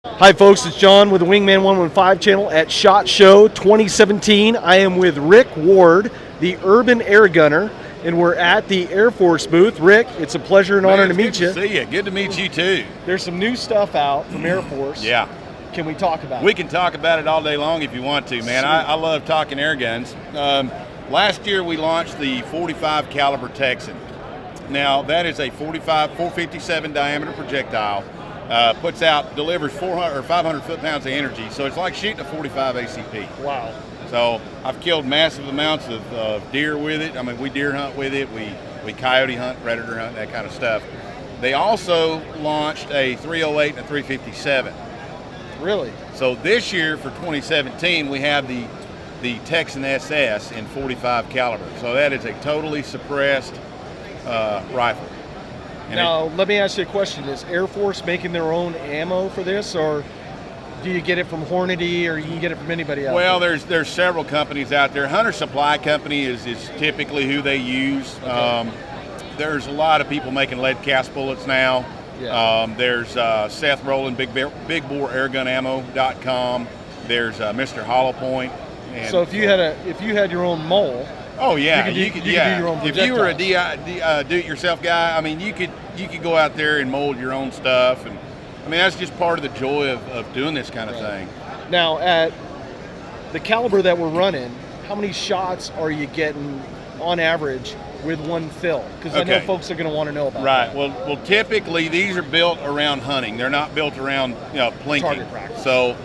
Hi folks, it's John with the Wingman 115 channel at SHOT Show 2017. I am with Rick Ward, the Urban Air Gunner, and we're at the Air Force booth. Rick, it's a pleasure and honor to meet you. Good to see you. Good to meet you too. There's some new stuff out from Air Force. Yeah. Can we talk about We it? can talk about it all day long if you want to, man. I love talking air guns. Last year we launched the 45 caliber Texan. Now that is a 457 diameter projectile. Delivers 400 or 500 foot-pounds of energy. So it's like shooting a 45 ACP. Wow. So I've killed massive amounts of deer with it. I mean, we deer hunt with it. We coyote hunt, predator hunt, that kind of stuff. They also launched a 308 and a 357. Really? So this year for 2017, we have the Texan SS in 45 caliber. So that is a totally suppressed rifle. And Now, let me ask you a question. Is Air Force making their own ammo for this, or do you get it from Hornady, or you can get it from anybody else? Well, there's several companies out there. Hunter Supply Company is typically who they use. Okay. There's a lot of people making lead cast bullets now. Yeah. There's Seth Rowland, BigBoreAirGunAmmo.com. There's Mr. Hollow Point. And So if you had your own mole, oh yeah, you could do yeah. your own If you were a projectiles. do-it-yourself guy, I mean, you could go out there and mold your own stuff, and I mean that's just part of the joy of doing this kind of thing. Now, at the caliber that we're running, how many shots are you getting on average with one fill? Because I know Okay. folks are going to want to know about Right. that. Well, typically these are built around hunting. They're not built around plinking. Target practice. So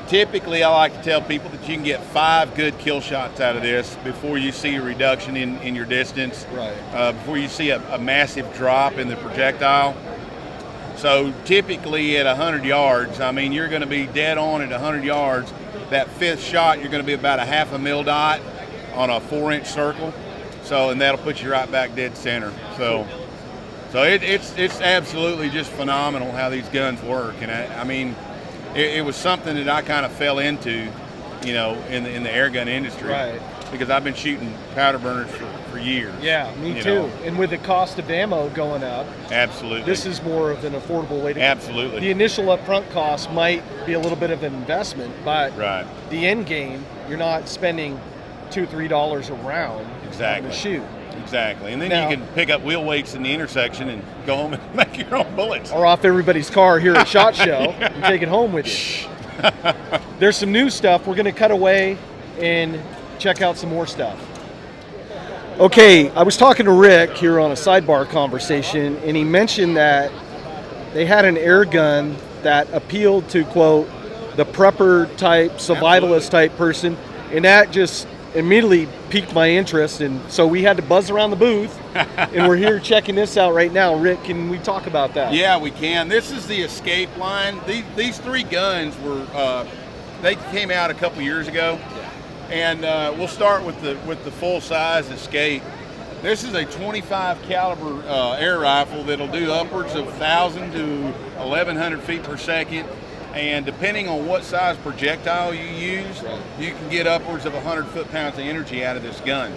typically, I like to tell people that you can get 5 good kill shots out of this before you see a reduction in your distance. Right. Before you see a massive drop in the projectile. So typically at 100 yards, I mean, you're going to be dead on at 100 yards. That 5th shot, you're going to be about a half a mil dot on a 4-inch circle. So, and that'll put you right back dead center. So it's absolutely just phenomenal how these guns work. And I mean, it was something that I kind of fell into, in the air gun industry. Right. Because I've been shooting powder burners for years. Yeah, me you too. know. And with the cost of ammo going up, Absolutely. this is more of an affordable way to Absolutely. The initial upfront cost might be a little bit of an investment, but Right. the end game, you're not spending $2-3 a round Exactly. to shoot. Exactly. And then Now- you can pick up wheel weights in the intersection and go home and make your own bullets. Or off everybody's car here at SHOT Show and take it home with you. There's some new stuff. We're going to cut away and check out some more stuff. Okay, I was talking to Rick here on a sidebar conversation, and he mentioned that they had an air gun that appealed to, quote, the prepper type, survivalist type person, and that just immediately piqued my interest, and so we had to buzz around the booth, and we're here checking this out right now. Rick, can we talk about that? Yeah, we can. This is the Escape line. These 3 guns were they came out a couple years ago, and we'll start with the full size Escape. This is a 25 caliber air rifle that'll do upwards of 1,000 to 1,100 feet per second. And depending on what size projectile you use, you can get upwards of 100 foot-pounds of energy out of this gun.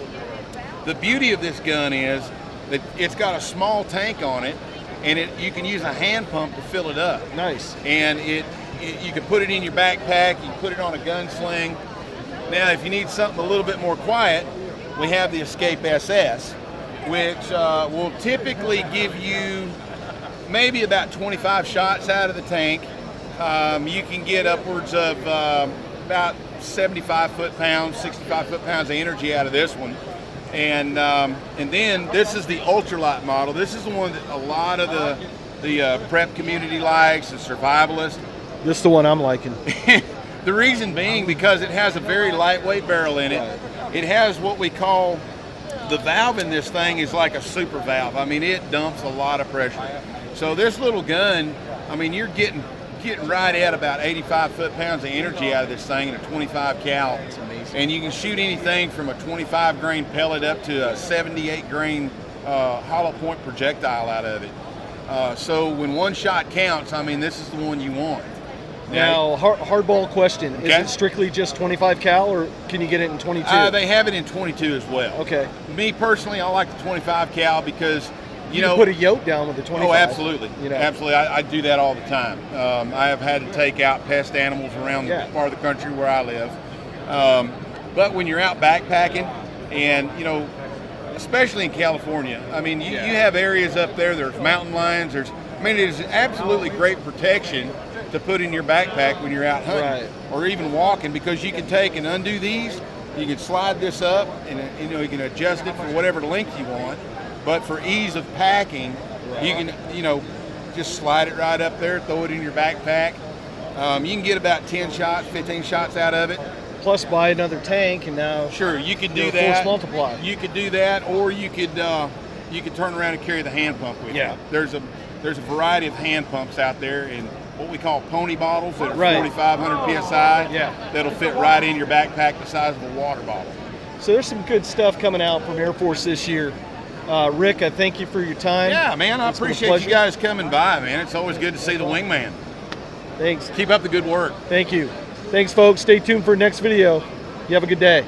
The beauty of this gun is that it's got a small tank on it, and you can use a hand pump to fill it up. Nice. And you can put it in your backpack, you can put it on a gunsling. Now, if you need something a little bit more quiet, we have the Escape SS, which will typically give you maybe about 25 shots out of the tank. You can get upwards of about 75 foot-pounds, 65 foot-pounds of energy out of this one. And then this is the ultralight model. This is the one that a lot of the prep community likes, the survivalist. This is the one I'm liking. The reason being because it has a very lightweight barrel in it. It has what we call, the valve in this thing is like a super valve. I mean, it dumps a lot of pressure. So this little gun, I mean, you're getting right at about 85 foot-pounds of energy out of this thing in a 25 cal. That's amazing. And you can shoot anything from a 25 grain pellet up to a 78 grain hollow point projectile out of it. So when one shot counts, I mean, this is the one you want. Now, hardball question. Okay. Is it strictly just 25 cal, or can you get it in 22? They have it in 22 as well. Okay. Me personally, I like the 25 cal because You can put a yoke down with the 25. Oh, absolutely. You know? Absolutely. I do that all the time. I have had to take out pest animals around the part of the country where I live. But when you're out backpacking, and especially in California, I mean, you have areas up there. There's mountain lions. It is absolutely great protection to put in your backpack when you're out hunting or even walking, because you can take and undo these. You can slide this up, and you can adjust it for whatever length you want. But for ease of packing, you can just slide it right up there, throw it in your backpack. You can get about 10 shots, 15 shots out of it. Plus buy another tank, and now you could do that. Force multiply. You could do that, or you could turn around and carry the hand pump with you. There's a variety of hand pumps out there in what we call pony bottles that are 4,500 psi. That'll fit right in your backpack, the size of a water bottle. So there's some good stuff coming out from Air Force this year. Rick, I thank you for your time. Yeah, man, I appreciate you guys coming by, man. It's always good to see the wingman. Thanks. Keep up the good work. Thank you. Thanks, folks. Stay tuned for the next video. You have a good day.